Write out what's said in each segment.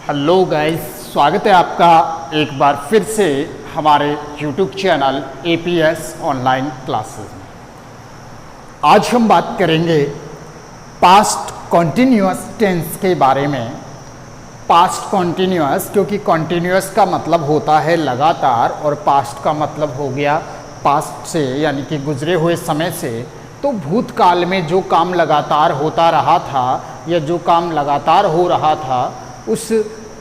Hello guys, स्वागत है आपका एक बार फिर से हमारे YouTube channel APS online classes में। आज हम बात करेंगे पास्ट कॉन्टिन्यूअस टेंस के बारे में। पास्ट कॉन्टिन्यूअस, क्योंकि कॉन्टिन्यूअस का मतलब होता है लगातार और पास्ट का मतलब हो गया पास्ट से, यानी कि गुजरे हुए समय से। तो भूतकाल में जो काम लगातार होता रहा था या जो काम लगातार हो रहा था, उस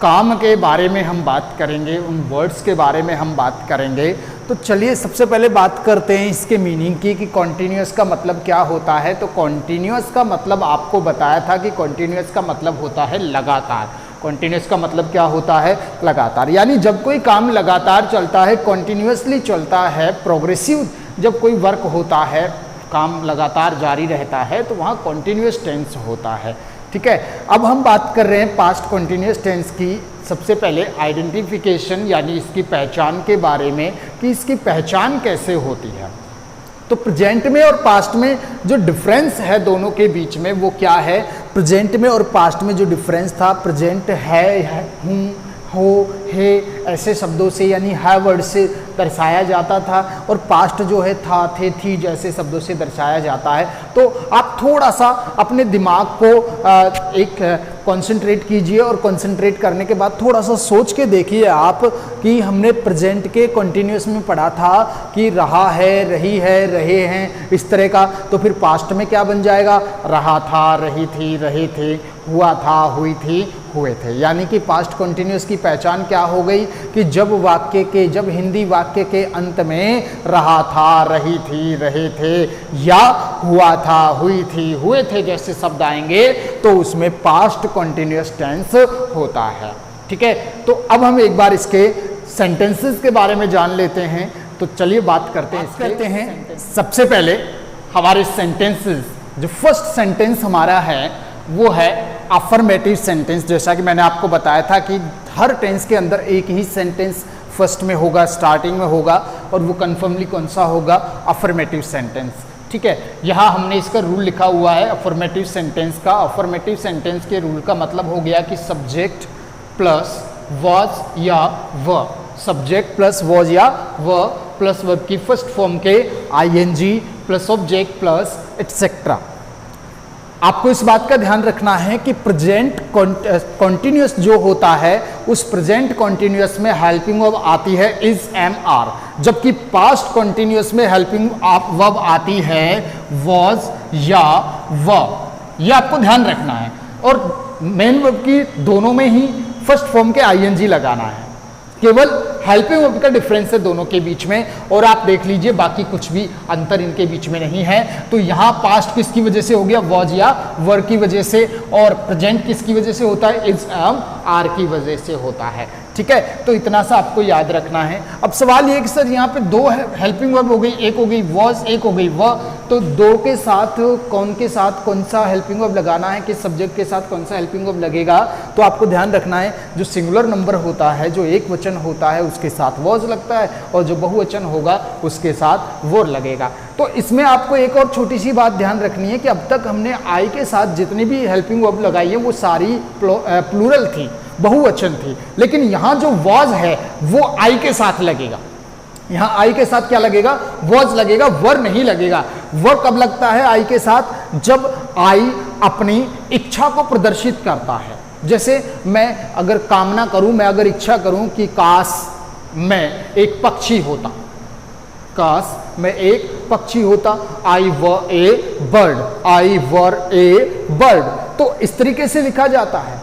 काम के बारे में हम बात करेंगे, उन वर्ड्स के बारे में हम बात करेंगे। तो चलिए सबसे पहले बात करते हैं इसके मीनिंग की कि कॉन्टिन्यूअस का मतलब क्या होता है। तो कॉन्टिन्यूअस का मतलब आपको बताया था कि कॉन्टिन्यूअस का मतलब होता है लगातार। कॉन्टिन्यूअस का मतलब क्या होता है? लगातार। यानी जब कोई काम लगातार चलता है, कॉन्टिन्यूअसली चलता है, प्रोग्रेसिव जब कोई वर्क होता है, काम लगातार जारी रहता है, तो वहाँ कॉन्टिन्यूअस टेंस होता है। ठीक है, अब हम बात कर रहे हैं पास्ट कॉन्टिन्यूअस टेंस की। सबसे पहले आइडेंटिफिकेशन यानी इसकी पहचान के बारे में कि इसकी पहचान कैसे होती है। तो प्रेजेंट में और पास्ट में जो डिफरेंस है दोनों के बीच में वो क्या है? प्रेजेंट में और पास्ट में जो डिफरेंस था, प्रेजेंट है, हूँ, हो, है ऐसे शब्दों से यानी है वर्ड से दर्शाया जाता था, और पास्ट जो है था, थे, थी जैसे शब्दों से दर्शाया जाता है। तो आप थोड़ा सा अपने दिमाग को एक कंसंट्रेट कीजिए, और कंसंट्रेट करने के बाद थोड़ा सा सोच के देखिए आप कि हमने प्रेजेंट के कॉन्टिन्यूअस में पढ़ा था कि रहा है, रही है, रहे हैं, इस तरह का। तो फिर पास्ट में क्या बन जाएगा? रहा था, रही थी, रहे थे, हुआ था, हुई थी, हुए थे। यानी कि पास्ट कॉन्टिन्यूअस की पहचान क्या हो गई कि जब हिंदी वाक्य के अंत में रहा था, रही थी, रहे थे या हुआ था, हुई थी, हुए थे जैसे शब्द आएंगे तो उसमें पास्ट कॉन्टिन्यूअस टेंस होता है। ठीक है, तो अब हम एक बार इसके सेंटेंसेस के बारे में जान लेते हैं। तो चलिए बात करते हैं। सबसे पहले हमारे सेंटेंसेस, जो फर्स्ट सेंटेंस हमारा है वो है अफर्मेटिव सेंटेंस। जैसा कि मैंने आपको बताया था कि हर टेंस के अंदर एक ही सेंटेंस फर्स्ट में होगा, स्टार्टिंग में होगा, और वो कन्फर्मली कौन सा होगा? Affirmative sentence. ठीक है, यहाँ हमने इसका रूल लिखा हुआ है अफर्मेटिव सेंटेंस का। अफर्मेटिव सेंटेंस के रूल का मतलब हो गया कि सब्जेक्ट प्लस वॉज या व, सब्जेक्ट प्लस वॉज या व प्लस वर्ब की फर्स्ट फॉर्म के ING plus object plus etcetera. आपको इस बात का ध्यान रखना है कि प्रेजेंट कॉन्टिन्यूअस जो होता है, उस प्रेजेंट कॉन्टिन्यूअस में हेल्पिंग वर्ब आती है इज, एम, आर, जबकि पास्ट कॉन्टिन्यूअस में हेल्पिंग वर्ब आती है वॉज या व। यह आपको ध्यान रखना है, और मेन वर्ब की दोनों में ही फर्स्ट फॉर्म के आईएनजी लगाना है। केवल हेल्पिंग वर्ब का डिफरेंस है दोनों के बीच में, और आप देख लीजिए बाकी कुछ भी अंतर इनके बीच में नहीं है। तो यहाँ पास्ट किसकी वजह से हो गया? वॉज या वर की वजह से, और प्रेजेंट किसकी वजह से होता है? इज, एम, आर की वजह से होता है। ठीक है, तो इतना सा आपको याद रखना है। अब सवाल ये कि सर यहाँ पे दो हेल्पिंग वर्ब हो गई, एक हो गई वॉज, एक हो गई व, तो दो के साथ कौन के साथ कौन सा हेल्पिंग वर्ब लगाना है, किस सब्जेक्ट के साथ कौन सा हेल्पिंग वर्ब लगेगा? तो आपको ध्यान रखना है, जो सिंगुलर नंबर होता है, जो एक वचन होता है, उसके साथ वॉज लगता है, और जो बहुवचन होगा उसके साथ वोर लगेगा। तो इसमें आपको एक और छोटी सी बात ध्यान रखनी है कि अब तक हमने आई के साथ जितनी भी हेल्पिंग वर्ब लगाई है वो सारी प्लूरल थी, बहुवचन थी, लेकिन यहाँ जो वॉज है वो आई के साथ लगेगा। यहाँ आई के साथ क्या लगेगा? वॉज लगेगा, वर नहीं लगेगा। वर कब लगता है आई के साथ? जब आई अपनी इच्छा को प्रदर्शित करता है। जैसे मैं अगर कामना करूं, मैं अगर इच्छा करूं कि काश मैं एक पक्षी होता, काश मैं एक पक्षी होता, आई वर ए बर्ड, आई वर ए बर्ड, तो इस तरीके से लिखा जाता है।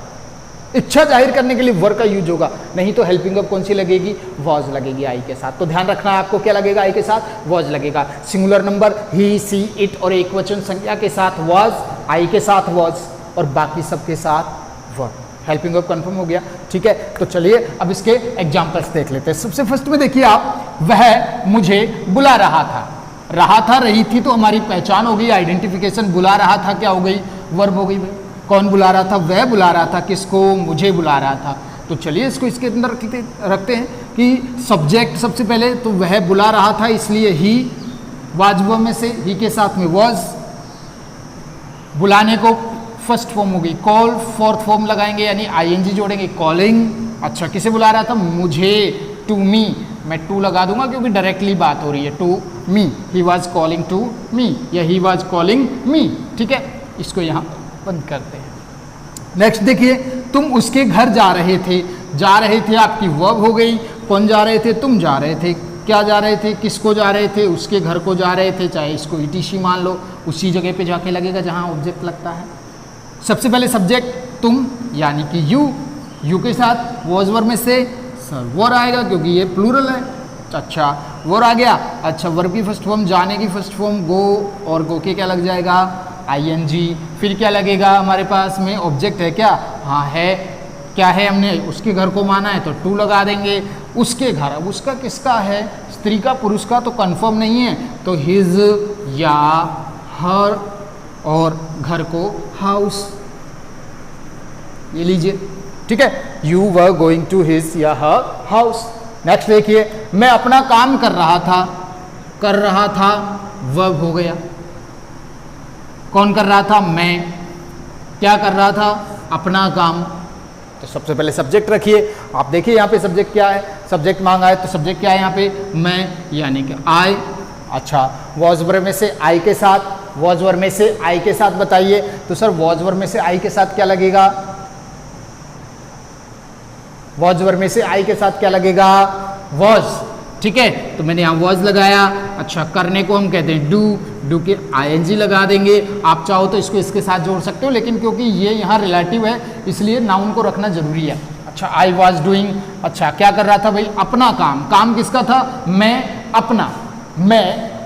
इच्छा जाहिर करने के लिए वर का यूज होगा, नहीं तो हेल्पिंग वर्ब कौन सी लगेगी? वॉज लगेगी आई के साथ। तो ध्यान रखना है आपको, क्या लगेगा? आई के साथ वॉज लगेगा। Singular number he, she, it और एक वचन संख्या के साथ वॉज, आई के साथ वॉज, और बाकी सबके साथ वर। हेल्पिंग वर्ब कंफर्म हो गया। ठीक है, तो चलिए अब इसके एग्जांपल्स देख लेते हैं। सबसे फर्स्ट में देखिए आप, वह मुझे बुला रहा था। रहा था, रही थी, तो हमारी पहचान हो गई, आइडेंटिफिकेशन। बुला रहा था क्या हो गई? वर्ब हो गई। कौन बुला रहा था? वह बुला रहा था। किसको? मुझे बुला रहा था। तो चलिए इसको इसके अंदर रखते हैं कि सब्जेक्ट सबसे पहले, तो वह बुला रहा था, इसलिए ही, वाजब में से ही के साथ में वॉज, बुलाने को फर्स्ट फॉर्म हो गई। कॉल फोर्थ फॉर्म लगाएंगे यानी आईएनजी जोड़ेंगे, कॉलिंग। अच्छा किसे बुला रहा था? मुझे, टू मी, मैं टू लगा दूंगा क्योंकि डायरेक्टली बात हो रही है, to me, he was calling to me या ही वॉज कॉलिंग मी। ठीक है, इसको यहाँ बंद करते हैं। नेक्स्ट देखिए, तुम उसके घर जा रहे थे। जा रहे थे आपकी वर्ब हो गई। कौन जा रहे थे? तुम जा रहे थे। क्या जा रहे थे? किसको जा रहे थे? उसके घर को जा रहे थे। चाहे इसको ईटीसी मान लो, उसी जगह पे जाके लगेगा जहाँ ऑब्जेक्ट लगता है। सबसे पहले सब्जेक्ट तुम यानी कि यू के साथ वॉज वर्ब में से सर वर्ब आएगा क्योंकि ये प्लूरल है। अच्छा वर्ब आ गया। अच्छा वर्ब की फर्स्ट फॉर्म, जाने की फर्स्ट फॉर्म गो, और गो के क्या लग जाएगा? आईएनजी। फिर क्या लगेगा हमारे पास में? ऑब्जेक्ट है क्या? हाँ है। क्या है? हमने उसके घर को माना है तो टू लगा देंगे। उसके घर, अब उसका किसका है? स्त्री का, पुरुष का तो कंफर्म नहीं है, तो हिज या हर, और घर को हाउस। ये लीजिए, ठीक है, you were going to his या हर हाउस। नेक्स्ट देखिए, मैं अपना काम कर रहा था। कर रहा था वर्ब हो गया। कौन कर रहा था? मैं। क्या कर रहा था? अपना काम। तो सबसे पहले सब्जेक्ट रखिए। आप देखिए यहाँ पे सब्जेक्ट क्या है? सब्जेक्ट मांगा है तो सब्जेक्ट क्या है यहाँ पे? मैं यानी कि आई। अच्छा वॉज वर्ब में से आई के साथ, वॉज वर्ब में से आई के साथ बताइए। तो सर वॉज वर्ब में से आई के साथ क्या लगेगा? वॉज वर्ब में से आई के साथ क्या लगेगा? वॉज। ठीक है, तो मैंने यहाँ वॉज लगाया। अच्छा करने को हम कहते हैं डू के आईएनजी लगा देंगे। आप चाहो तो इसको इसके साथ जोड़ सकते हो, लेकिन क्योंकि ये यहाँ रिलेटिव है इसलिए नाउन को रखना जरूरी है। अच्छा आई वॉज डूइंग। अच्छा क्या कर रहा था भाई? अपना काम। काम किसका था? मैं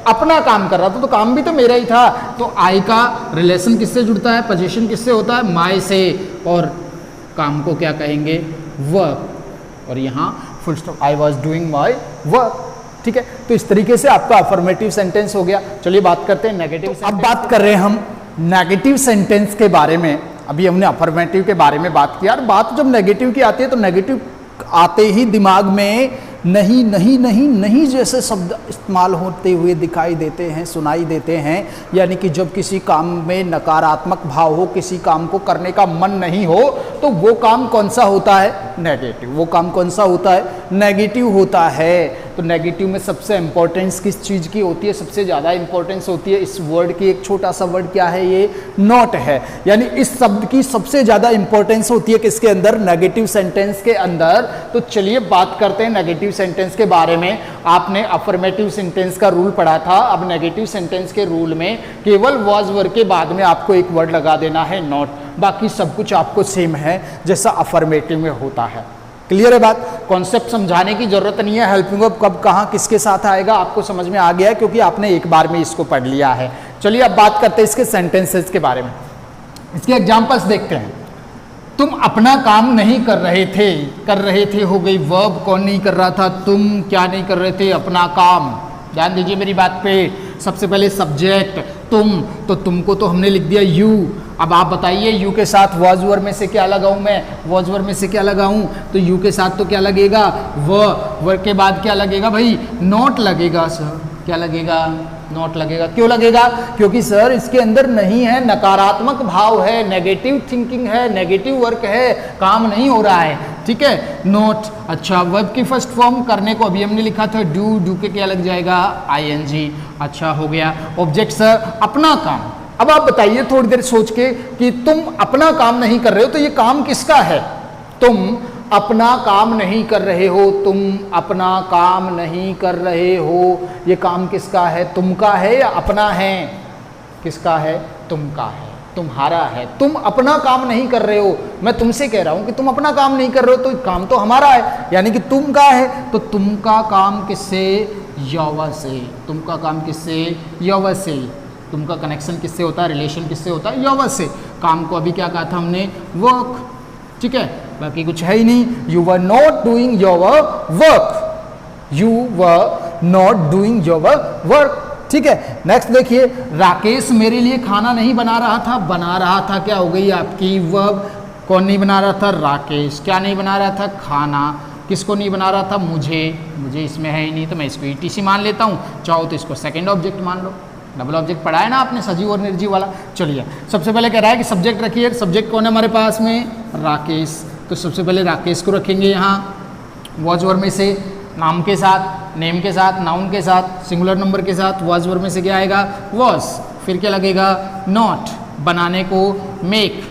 अपना काम कर रहा था, तो काम भी तो मेरा ही था। तो आई का रिलेशन किससे जुड़ता है? पोजीशन किससे होता है? माय से। और काम को क्या कहेंगे? वर्क। और यहाँ full stop, I was doing my work. ठीक है, तो इस तरीके से आपका अफर्मेटिव सेंटेंस हो गया। चलिए बात करते हैं नेगेटिव। तो अब बात कर रहे हैं हम नेगेटिव सेंटेंस के बारे में। अभी हमने अफर्मेटिव के बारे में बात किया, और बात जब नेगेटिव की आती है तो नेगेटिव आते ही दिमाग में नहीं नहीं नहीं नहीं जैसे शब्द इस्तेमाल होते हुए दिखाई देते हैं, सुनाई देते हैं। यानी कि जब किसी काम में नकारात्मक भाव हो, किसी काम को करने का मन नहीं हो, तो वो काम कौन सा होता है? नेगेटिव। वो काम कौन सा होता है? नेगेटिव होता है। तो नेगेटिव में सबसे इंपॉर्टेंस किस चीज़ की होती है? सबसे ज़्यादा इंपॉर्टेंस होती है इस वर्ड की। एक छोटा सा वर्ड क्या है? ये नॉट है। यानी इस शब्द की सबसे ज़्यादा इंपॉर्टेंस होती है किसके अंदर? नेगेटिव सेंटेंस के अंदर। तो चलिए बात करते हैं नेगेटिव सेंटेंस के बारे में। आपने अफर्मेटिव सेंटेंस का रूल पढ़ा था। अब नेगेटिव सेंटेंस के रूल में केवल वॉज वर्ब के बाद में आपको एक वर्ड लगा देना है नॉट। बाकी सब कुछ आपको सेम है जैसा अफर्मेटिव में होता है। क्लियर है बात? कॉन्सेप्ट समझाने की जरूरत नहीं है। हेल्पिंग वर्ब कब कहाँ किसके साथ आएगा आपको समझ में आ गया है, क्योंकि आपने एक बार में इसको पढ़ लिया है। चलिए अब बात करते हैं इसके सेंटेंसेस के बारे में। इसके एग्जांपल्स देखते हैं। तुम अपना काम नहीं कर रहे थे। कर रहे थे हो गई वर्ब। कौन नहीं कर रहा था? तुम। क्या नहीं कर रहे थे? अपना काम। ध्यान दीजिए मेरी बात पे। सबसे पहले सब्जेक्ट तुम, तो तुमको तो हमने लिख दिया यू। अब आप बताइए यू के साथ वॉज वर्ब में से क्या लगाऊं मैं? वॉज वर्ब में से क्या लगाऊं? तो यू के साथ तो क्या लगेगा? वर्ब के बाद क्या लगेगा भाई? नॉट लगेगा सर। क्या लगेगा? नॉट लगेगा। क्यों लगेगा? क्योंकि सर इसके अंदर नहीं है, नकारात्मक भाव है, नेगेटिव थिंकिंग है, नेगेटिव वर्क है, काम नहीं हो रहा है। ठीक है, नॉट। अच्छा वर्ब की फर्स्ट फॉर्म करने को अभी हमने लिखा था डू के क्या लग जाएगा? आईएनजी। अच्छा हो गया। ऑब्जेक्ट सर अपना काम। अब आप बताइए थोड़ी देर सोच के कि तुम अपना काम नहीं कर रहे हो, तो ये काम किसका है? तुम अपना काम नहीं कर रहे हो। तुम अपना काम नहीं कर रहे हो, ये काम किसका है? तुमका है या अपना है? किसका है? तुमका है, तुम्हारा है। तुम अपना काम नहीं कर रहे हो। मैं तुमसे कह रहा हूं कि तुम अपना काम नहीं कर रहे हो, तो काम तो हमारा है, यानी कि तुम का है। तो तुम का काम किससे? यव से। तुम का काम किससे? यव से। तुम का कनेक्शन किससे होता है? रिलेशन किससे होता है? यव से। काम को अभी क्या कहा था हमने? वर्क। ठीक है, बाकी कुछ है ही नहीं। You were not doing your work. You were not doing your work. ठीक है, नेक्स्ट देखिए। राकेश मेरे लिए खाना नहीं बना रहा था। बना रहा था क्या हो गई आपकी? वर्ब। कौन नहीं बना रहा था? राकेश। क्या नहीं बना रहा था? खाना। किसको नहीं बना रहा था? मुझे। मुझे इसमें है ही नहीं तो मैं इसको ईटीसी मान लेता हूँ। चाहो तो इसको सेकंड ऑब्जेक्ट मान लो। डबल ऑब्जेक्ट पढ़ा है ना आपने, सजीव और निर्जीव वाला। चलिए सबसे पहले कह रहा है कि सब्जेक्ट रखिए। सब्जेक्ट कौन है हमारे पास में? राकेश। तो सबसे पहले राकेश को रखेंगे यहाँ वॉज वर्ब में से, नाम के साथ, नेम के साथ, नाउन के साथ, सिंगुलर नंबर के साथ। वॉज वर्ब में से क्या आएगा? वॉज। फिर क्या लगेगा? नॉट। बनाने को मेक,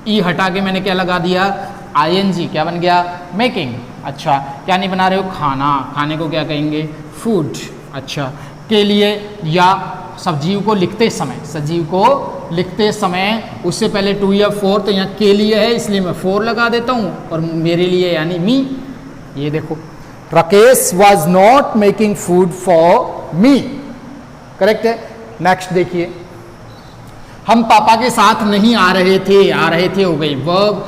ई हटा के मैंने क्या लगा दिया? ING। क्या बन गया? मेकिंग। अच्छा, क्या नहीं बना रहे हो? खाना। खाने को क्या कहेंगे? फूड। अच्छा, के लिए या सजीव को लिखते समय, सजीव को लिखते समय उससे पहले 2 या 4, तो यहाँ के लिए है इसलिए मैं 4 लगा देता हूँ, और मेरे लिए यानी मी। ये देखो, Rakesh was not making food for me. Correct है। नेक्स्ट देखिए, हम पापा के साथ नहीं आ रहे थे। आ रहे थे हो गई वर्ब।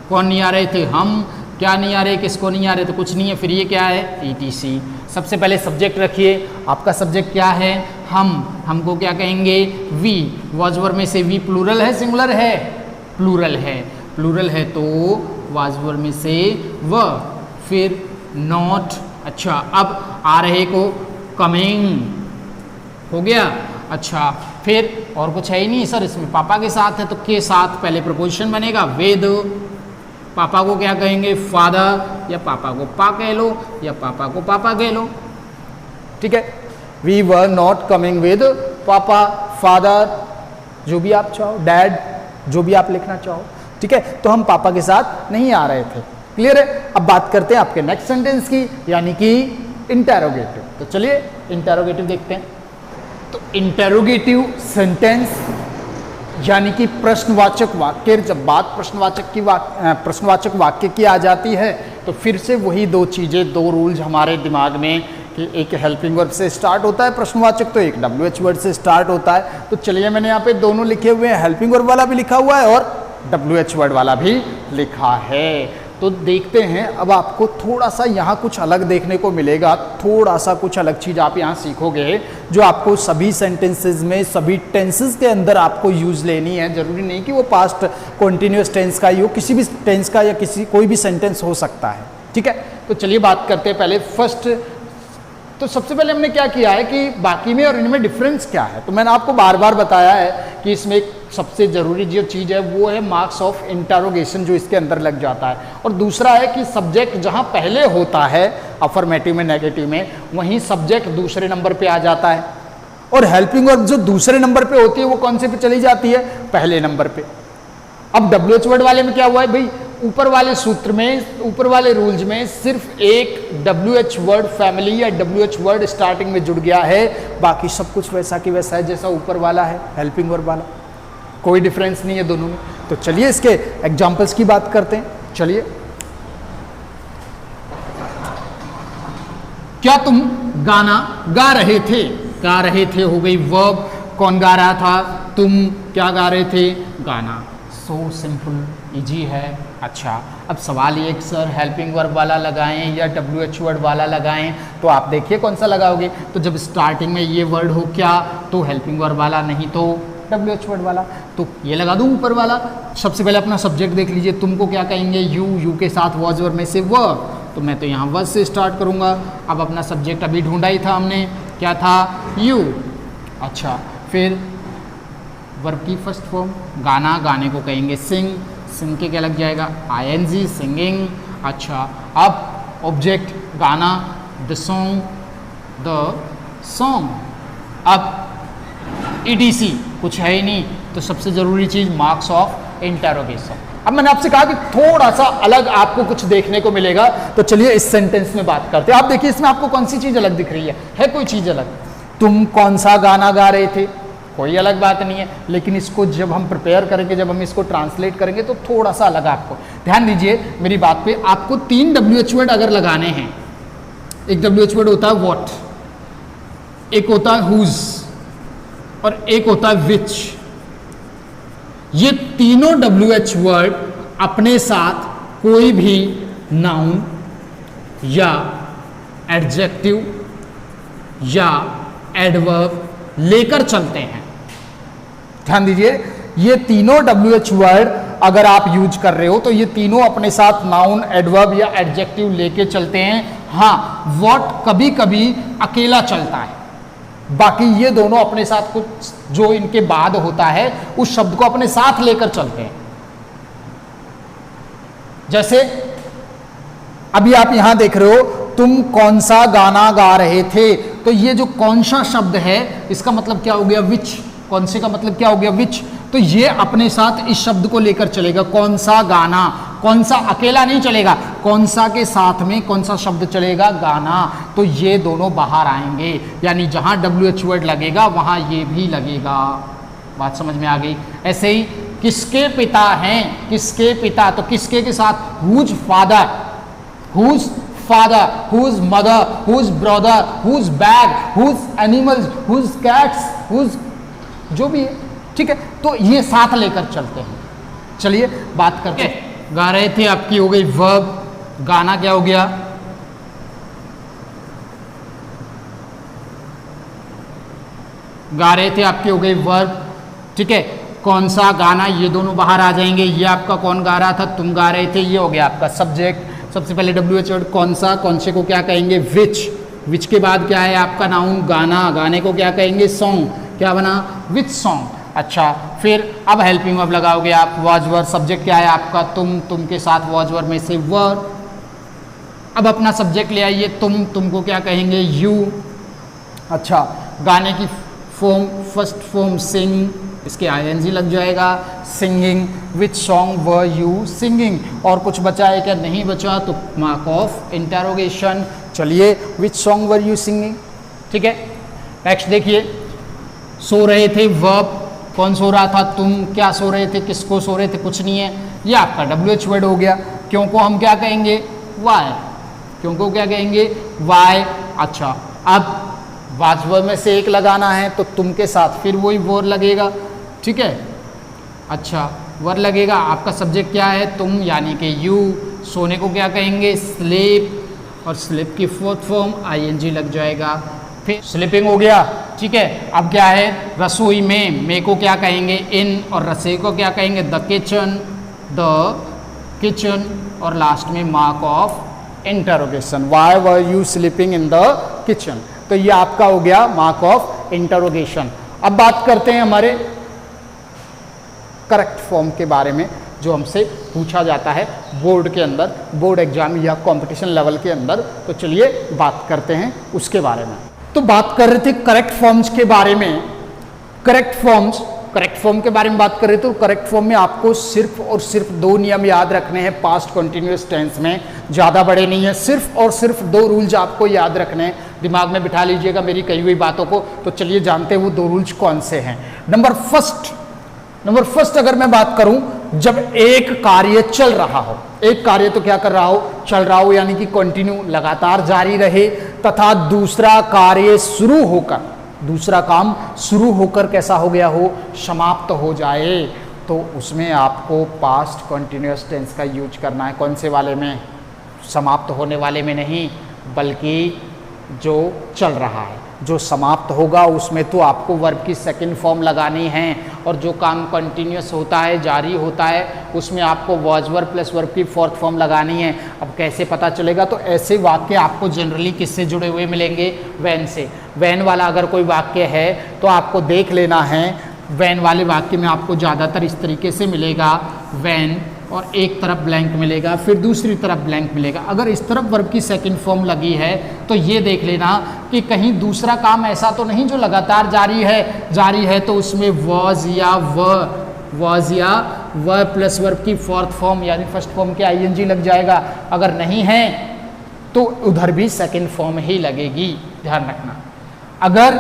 कौन नहीं आ रहे थे? हम। क्या नहीं आ रहे? किसको नहीं आ रहे? तो कुछ नहीं है। फिर ये क्या है? ETC। सबसे पहले सब्जेक्ट रखिए। आपका सब्जेक्ट क्या है? हम। हमको क्या कहेंगे? वी। वॉज वर्ब में से वी प्लूरल है सिंगुलर है? प्लूरल है। प्लूरल है तो वॉज वर्ब में से व। फिर नॉट। अच्छा, अब आ रहे को कमिंग हो गया। अच्छा, फिर और कुछ है ही नहीं सर इसमें, पापा के साथ है तो के साथ पहले प्रपोजिशन बनेगा विद। पापा को क्या कहेंगे? फादर, या पापा को पा कह लो, या पापा को पापा कह लो। ठीक है। We were not coming with पापा, फादर, जो भी आप चाहो, डैड, जो भी आप लिखना चाहो। ठीक है, तो हम पापा के साथ नहीं आ रहे थे। क्लियर है। अब बात करते हैं आपके नेक्स्ट सेंटेंस की, यानी कि इंटेरोगेटिव। तो चलिए इंटेरोगेटिव देखते हैं। तो इंटेरोगेटिव सेंटेंस यानी कि प्रश्नवाचक वाक्य। जब बात प्रश्नवाचक वाक्य की आ जाती है तो फिर से वही दो चीज़ें, दो रूल्स हमारे दिमाग में, कि एक हेल्पिंग वर्ब से स्टार्ट होता है प्रश्नवाचक, तो एक WH वर्ड से स्टार्ट होता है। तो चलिए मैंने यहाँ पे दोनों लिखे हुए हैं, हेल्पिंग वर्ब वाला भी लिखा हुआ है और WH वर्ड वाला भी लिखा है। तो देखते हैं, अब आपको थोड़ा सा यहाँ कुछ अलग देखने को मिलेगा, थोड़ा सा कुछ अलग चीज़ आप यहाँ सीखोगे जो आपको सभी सेंटेंसेस में, सभी टेंसेस के अंदर आपको यूज लेनी है। जरूरी नहीं कि वो पास्ट कॉन्टिन्यूस टेंस का ही हो, किसी भी टेंस का या कोई भी सेंटेंस हो सकता है। ठीक है, तो चलिए बात करते हैं पहले फर्स्ट। तो सबसे पहले हमने क्या किया है कि बाकी में और इनमें डिफरेंस क्या है। तो मैंने आपको बार बार बताया है कि इसमें एक सबसे ज़रूरी जो चीज़ है वो है मार्क्स ऑफ इंटरोगेशन, जो इसके अंदर लग जाता है। और दूसरा है कि सब्जेक्ट जहाँ पहले होता है अफर्मेटिव में, नेगेटिव में, वहीं सब्जेक्ट दूसरे नंबर पे आ जाता है, और हेल्पिंग वर्ब जो दूसरे नंबर पे होती है वो कौन से पे चली जाती है? पहले नंबर पे। अब WH वर्ड वाले में क्या हुआ है भाई? ऊपर वाले सूत्र में, ऊपर वाले रूल्स में सिर्फ एक WH वर्ड फैमिली या WH वर्ड स्टार्टिंग में जुड़ गया है, बाकी सब कुछ वैसा कि वैसा है जैसा ऊपर वाला है हेल्पिंग वर्ब वाला, कोई डिफरेंस नहीं है दोनों में। तो चलिए इसके एग्जांपल्स की बात करते हैं। चलिए, क्या तुम गाना गा रहे थे? गा रहे थे हो गई वर्ब। कौन गा रहा था? तुम। क्या गा रहे थे? गाना। सो सिंपल, इजी है। अच्छा, अब सवाल ये, सर हेल्पिंग वर्ब वाला लगाएं या WH वर्ड वाला लगाएं? तो आप देखिए कौन सा लगाओगे। तो जब स्टार्टिंग में ये वर्ड हो क्या, तो हेल्पिंग वर्ब वाला, नहीं तो WH वर्ड वाला। तो ये लगा दूं ऊपर वाला। सबसे पहले अपना सब्जेक्ट देख लीजिए। तुमको क्या कहेंगे? यू के साथ वॉज वर्ब में से वर्ब, तो मैं तो यहाँ वर्ब से स्टार्ट करूँगा। अब अपना सब्जेक्ट अभी ढूंढा ही था हमने, क्या था? यू। अच्छा, फिर वर्ब की फर्स्ट फॉर्म गाना, गाने को कहेंगे सिंग, सिंग के क्या लग जाएगा? ING, singing. अच्छा, अब ऑब्जेक्ट गाना, द सॉन्ग। अब ETC कुछ है ही नहीं, तो सबसे ज़रूरी चीज़ मार्क्स ऑफ इंटरोगेशन। अब मैंने आपसे कहा कि थोड़ा सा अलग आपको कुछ देखने को मिलेगा, तो चलिए इस सेंटेंस में बात करते हैं। आप देखिए इसमें आपको कौन सी चीज़ अलग दिख रही है कोई चीज़ अलग? तुम कौन सा गाना गा रहे थे? कोई अलग बात नहीं है, लेकिन इसको जब हम प्रिपेयर करेंगे, जब हम इसको ट्रांसलेट करेंगे तो थोड़ा सा अलग आपको ध्यान दीजिए मेरी बात पे। आपको 3 WH वर्ड अगर लगाने हैं, एक WH वर्ड होता है व्हाट, एक होता है हुज, और एक होता है विच। ये तीनों WH वर्ड अपने साथ कोई भी नाउन या एडजेक्टिव या एडवर्ब लेकर चलते हैं। ध्यान दीजिए, ये तीनों WH वर्ड अगर आप यूज कर रहे हो तो ये तीनों अपने साथ नाउन, एडवर्ब या एडजेक्टिव लेके चलते हैं। हाँ, व्हाट कभी कभी अकेला चलता है, बाकी ये दोनों अपने साथ कुछ जो इनके बाद होता है उस शब्द को अपने साथ लेकर चलते हैं। जैसे अभी आप यहां देख रहे हो, तुम कौन सा गाना गा रहे थे, तो ये जो कौन सा शब्द है इसका मतलब क्या हो गया, विच। कौन से का मतलब क्या हो गया, विच। तो ये अपने साथ इस शब्द को लेकर चलेगा, कौन सा गाना। कौन सा अकेला नहीं चलेगा, कौन सा के साथ में कौन सा शब्द चलेगा, गाना। तो ये दोनों बाहर आएंगे, यानी जहां WH वर्ड लगेगा वहां ये भी लगेगा। बात समझ में आ गई। ऐसे ही किसके पिता हैं, किसके पिता, तो किसके के साथ whose father, whose father, whose mother, whose brother, whose bag, whose animals, whose cats, whose जो भी है, ठीक है। तो ये साथ लेकर चलते हैं। चलिए बात करते हैं। गा रहे थे आपकी हो गई वर्ब, गाना क्या हो गया, गा रहे थे आपकी हो गई वर्ब, ठीक है। कौन सा गाना, ये दोनों बाहर आ जाएंगे। ये आपका कौन गा रहा था, तुम गा रहे थे, ये हो गया आपका सब्जेक्ट। सबसे पहले WH वर्ड कौन सा, कौन से को क्या कहेंगे, विच। विच के बाद क्या है आपका नाउन गाना, गाने को क्या कहेंगे, सॉन्ग। क्या बना, विच सॉन्ग। अच्छा, फिर अब हेल्पिंग वर्ब लगाओगे आप, वॉज वर्ब। सब्जेक्ट क्या है आपका तुम के साथ वॉज वर्ब में से वर्ब। अब अपना सब्जेक्ट ले आइए, तुमको क्या कहेंगे, यू। अच्छा, गाने की फॉर्म, फर्स्ट फॉर्म सिंग, इसके ING लग जाएगा, singing. Which song were you singing. और कुछ बचा है क्या, नहीं बचा, तो मार्क ऑफ इंटरोगेशन। चलिए, which song were you singing, ठीक है। नेक्स्ट देखिए, सो रहे थे वर्ब, कौन सो रहा था, तुम। क्या सो रहे थे, किसको सो रहे थे, कुछ नहीं है, ये आपका WH वर्ड हो गया। क्यों को हम क्या कहेंगे, वाई। क्यों को क्या कहेंगे, वाई। अच्छा, अब वाज वर्ब में से एक लगाना है, तो तुम के साथ फिर वही वर्ब लगेगा, ठीक है। अच्छा, वर्ब लगेगा, आपका सब्जेक्ट क्या है, तुम, यानी कि यू। सोने को क्या कहेंगे, स्लीप, और स्लीप की फोर्थ फॉर्म ING लग जाएगा। फिर स्लीपिंग हो गया, ठीक है। अब क्या है, रसोई में को क्या कहेंगे, इन, और रसोई को क्या कहेंगे, द किचन, और लास्ट में mark of interrogation, why were you sleeping in the kitchen. तो ये आपका हो गया मार्क ऑफ इंटरोगेशन। अब बात करते हैं हमारे करेक्ट फॉर्म के बारे में, जो हमसे पूछा जाता है बोर्ड के अंदर, बोर्ड एग्जाम या कंपटीशन लेवल के अंदर। तो चलिए बात करते हैं उसके बारे में। तो बात कर रहे थे करेक्ट फॉर्म्स के बारे में। करेक्ट फॉर्म के बारे में बात कर रहे थे। तो करेक्ट फॉर्म में आपको सिर्फ और सिर्फ 2 नियम याद रखने हैं पास्ट कंटिन्यूअस टेंस में, ज़्यादा बड़े नहीं है। सिर्फ और सिर्फ 2 रूल्स आपको याद रखने हैं, दिमाग में बिठा लीजिएगा मेरी कही हुई बातों को। तो चलिए जानते हैं वो 2 रूल्स कौन से हैं। नंबर फर्स्ट अगर मैं बात करूं, जब एक कार्य चल रहा हो, एक कार्य तो क्या कर रहा हो, चल रहा हो, यानी कि कंटिन्यू, लगातार जारी रहे, तथा दूसरा कार्य शुरू होकर, दूसरा काम शुरू होकर कैसा हो गया हो, समाप्त हो जाए, तो उसमें आपको पास्ट कंटिन्यूअस टेंस का यूज करना है। कौन से वाले में, समाप्त होने वाले में नहीं, बल्कि जो चल रहा है, जो समाप्त होगा उसमें तो आपको वर्ब की सेकंड फॉर्म लगानी है, और जो काम कंटिन्यूअस होता है, जारी होता है, उसमें आपको वॉज वर्ब प्लस वर्ब की फोर्थ फॉर्म लगानी है। अब कैसे पता चलेगा, तो ऐसे वाक्य आपको जनरली किससे जुड़े हुए मिलेंगे, वैन से। वैन वाला अगर कोई वाक्य है तो आपको देख लेना है, वैन वाले वाक्य में आपको ज़्यादातर इस तरीके से मिलेगा, वैन, और एक तरफ ब्लैंक मिलेगा, फिर दूसरी तरफ ब्लैंक मिलेगा। अगर इस तरफ वर्ब की सेकंड फॉर्म लगी है तो ये देख लेना कि कहीं दूसरा काम ऐसा तो नहीं जो लगातार जारी है, तो उसमें वॉज या व प्लस वर्ब की फोर्थ फॉर्म यानी फर्स्ट फॉर्म के ING लग जाएगा। अगर नहीं है तो उधर भी सेकंड फॉर्म ही लगेगी, ध्यान रखना। अगर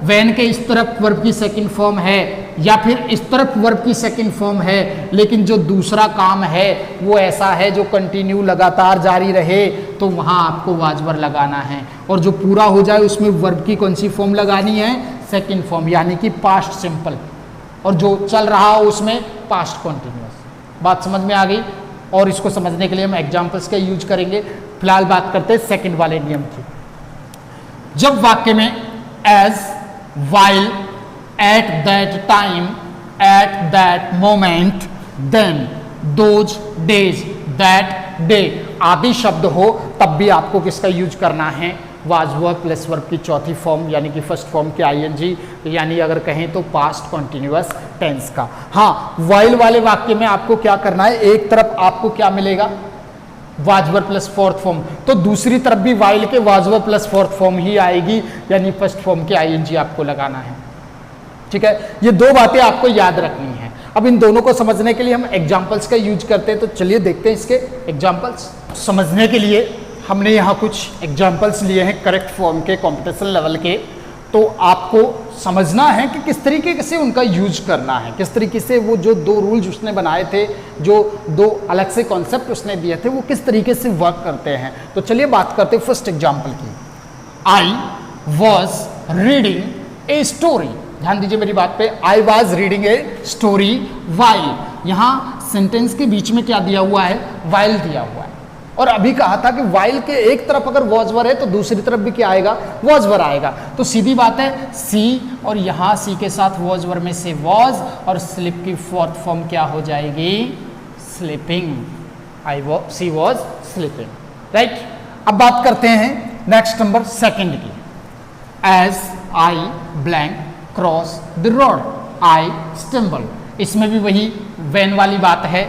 वैन के इस तरफ वर्ब की सेकंड फॉर्म है या फिर इस तरफ वर्ब की सेकंड फॉर्म है, लेकिन जो दूसरा काम है वो ऐसा है जो कंटिन्यू लगातार जारी रहे, तो वहां आपको वाजबर लगाना है। और जो पूरा हो जाए उसमें वर्ब की कौन सी फॉर्म लगानी है, सेकंड फॉर्म, यानी कि पास्ट सिंपल। और जो चल रहा हो उसमें पास्ट कंटिन्यूअस। बात समझ में आ गई। और इसको समझने के लिए हम एग्जाम्पल्स का यूज करेंगे। फिलहाल बात करते हैं सेकंड वाले नियम की। जब वाक्य में as, while, at that time, at that moment, then, those days, that day आदि शब्द हो, तब भी आपको किसका यूज करना है, वाज वर्ब प्लस वर्ब की चौथी फॉर्म यानी कि फर्स्ट फॉर्म के आईएनजी, यानी अगर कहें तो पास्ट कॉन्टिन्यूअस टेंस का। हाँ, वाइल वाले वाक्य में आपको क्या करना है, एक तरफ आपको क्या मिलेगा, was verb plus fourth form, तो दूसरी तरफ भी वाइल के was verb plus fourth form ही आएगी, यानी फर्स्ट फॉर्म के आईएनजी आपको लगाना है। ठीक है, ये दो बातें आपको याद रखनी है। अब इन दोनों को समझने के लिए हम एग्जाम्पल्स का यूज करते हैं, तो चलिए देखते हैं इसके एग्जाम्पल्स। समझने के लिए हमने यहाँ कुछ एग्जाम्पल्स लिए हैं करेक्ट फॉर्म के, कॉम्पिटिशन लेवल के। तो आपको समझना है कि किस तरीके से उनका यूज करना है, किस तरीके से वो जो दो रूल्स उसने बनाए थे, जो दो अलग से कॉन्सेप्ट उसने दिए थे, वो किस तरीके से वर्क करते हैं। तो चलिए बात करते हैं फर्स्ट एग्जाम्पल की। I was reading a story, ध्यान दीजिए मेरी बात पे, I was reading a story while, यहां सेंटेंस के बीच में क्या दिया हुआ है, वाइल दिया हुआ है। और अभी कहा था कि वाइल के एक तरफ अगर वॉज वर है तो दूसरी तरफ भी क्या आएगा, वॉज वर आएगा। तो सीधी बात है सी, और यहां सी के साथ वॉज वर में से वॉज, और स्लिप की फोर्थ फॉर्म क्या हो जाएगी, sleeping. She was sleeping, right. अब बात करते हैं नेक्स्ट नंबर सेकंड की। As I blank cross the road I stumble, इसमें भी वही वैन वाली बात है,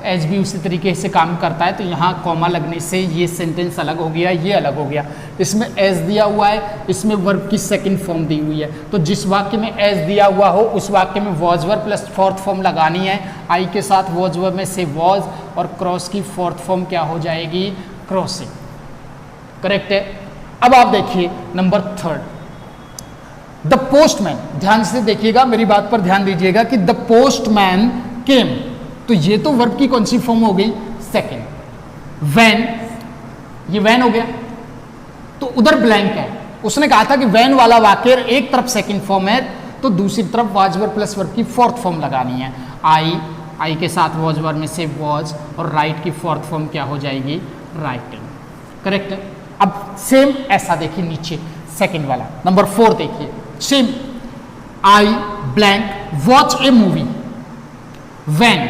एज भी उसी तरीके से काम करता है। तो यहाँ कॉमा लगने से ये सेंटेंस अलग हो गया, ये अलग हो गया। इसमें एज दिया हुआ है, इसमें वर्ब की सेकंड फॉर्म दी हुई है। तो जिस वाक्य में एज दिया हुआ हो उस वाक्य में was verb plus fourth form लगानी है। आई के साथ वॉज वर्ब में से वॉज, और क्रॉस की फोर्थ फॉर्म क्या हो जाएगी, क्रॉसिंग, करेक्ट है। अब आप देखिए नंबर थर्ड, द पोस्टमैन, ध्यान से देखिएगा, मेरी बात पर ध्यान दीजिएगा कि द पोस्टमैन केम, तो ये तो वर्ब की कौन सी फॉर्म हो गई, सेकंड। वैन, ये वैन हो गया, तो उधर ब्लैंक है। उसने कहा था कि वैन वाला वाक्य एक तरफ सेकंड फॉर्म है तो दूसरी तरफ वाज वर्ब प्लस वर्ब की फोर्थ फॉर्म लगानी है। आई के साथ वॉज वर्ब में से वॉज, और राइट की फोर्थ फॉर्म क्या हो जाएगी, राइटिंग, करेक्ट है। अब सेम ऐसा देखिए नीचे सेकंड वाला नंबर 4 देखिए, same I blank watch a movie when,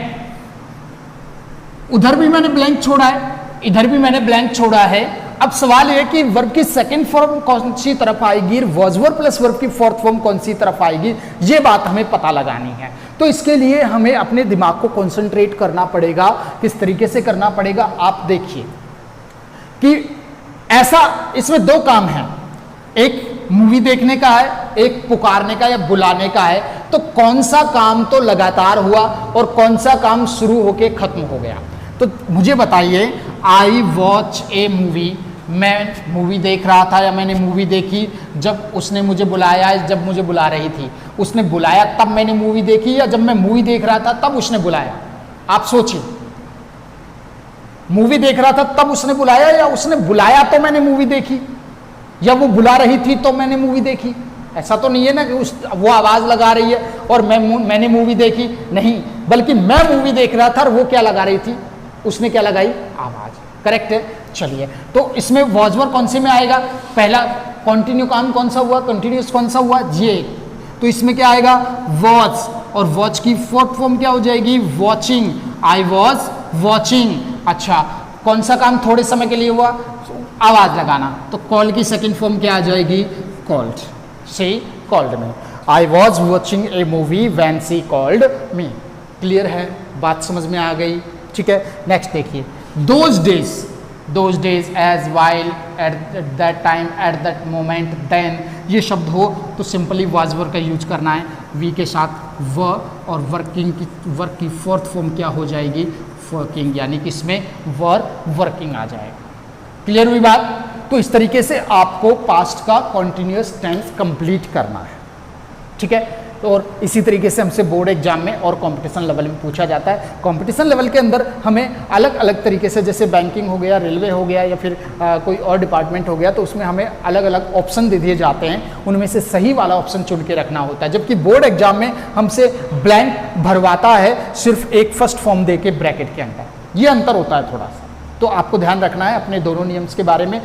उधर भी मैंने ब्लैंक छोड़ा है, इधर भी मैंने ब्लैंक छोड़ा है। अब सवाल यह कि वर्ब की सेकंड फॉर्म कौन सी तरफ आएगी, वॉज वर्ब प्लस वर्ब की फोर्थ फॉर्म कौन सी तरफ आएगी, ये बात हमें पता लगानी है। तो इसके लिए हमें अपने दिमाग को कंसंट्रेट करना पड़ेगा। किस तरीके से करना पड़ेगा, आप देखिए कि ऐसा, इसमें दो काम हैं, एक मूवी देखने का है, एक पुकारने का या बुलाने का है। तो कौन सा काम तो लगातार हुआ और कौन सा काम शुरू होके खत्म हो गया, तो मुझे बताइए। आई वॉच ए मूवी, मैं मूवी देख रहा था या मैंने मूवी देखी जब उसने मुझे बुलाया, जब मुझे बुला रही थी। उसने बुलाया तब मैंने मूवी देखी, या जब मैं मूवी देख रहा था तब उसने बुलाया। आप सोचिए, मूवी देख रहा था तब उसने बुलाया, या उसने बुलाया तो मैंने मूवी देखी, या वो बुला रही थी तो मैंने मूवी देखी। ऐसा तो नहीं है ना कि वो आवाज लगा रही है और मैंने मूवी देखी, नहीं, बल्कि मैं मूवी देख रहा था और वो क्या लगा रही थी, उसने क्या लगाई, आवाज, करेक्ट है। चलिए, तो इसमें वॉज वर्ब कौन से में आएगा, पहला कंटिन्यू काम कौन सा हुआ, कंटिन्यूअस कौन सा हुआ, ये। तो इसमें क्या आएगा, वॉच, और वॉच की फोर्थ फॉर्म क्या हो जाएगी, वॉचिंग। I was watching. अच्छा, कौन सा काम थोड़े समय के लिए हुआ, आवाज लगाना, तो कॉल की सेकंड फॉर्म क्या आ जाएगी, called. She called me. I was watching A movie when she called me. Clear है, बात समझ में आ गई, ठीक है। नेक्स्ट देखिए, those days as while at that time at that moment then, ये शब्द हो तो सिंपली वाज वर्ब का यूज करना है। वी के साथ व, और वर्क की फोर्थ फॉर्म क्या हो जाएगी, वर्किंग, यानी कि इसमें वर्किंग आ जाएगा। क्लियर हुई बात। तो इस तरीके से आपको पास्ट का कॉन्टिन्यूअस टेंस कंप्लीट करना है, ठीक है। और इसी तरीके से हमसे बोर्ड एग्जाम में और कंपटीशन लेवल में पूछा जाता है। कंपटीशन लेवल के अंदर हमें अलग अलग तरीके से, जैसे बैंकिंग हो गया, रेलवे हो गया, या फिर कोई और डिपार्टमेंट हो गया, तो उसमें हमें अलग अलग ऑप्शन दे दिए जाते हैं, उनमें से सही वाला ऑप्शन चुन के रखना होता है। जबकि बोर्ड एग्जाम में हमसे ब्लैंक भरवाता है सिर्फ एक फर्स्ट फॉर्म दे के ब्रैकेट के अंदर, ये अंतर होता है थोड़ा सा। तो आपको ध्यान रखना है अपने दोनों नियम्स के बारे में।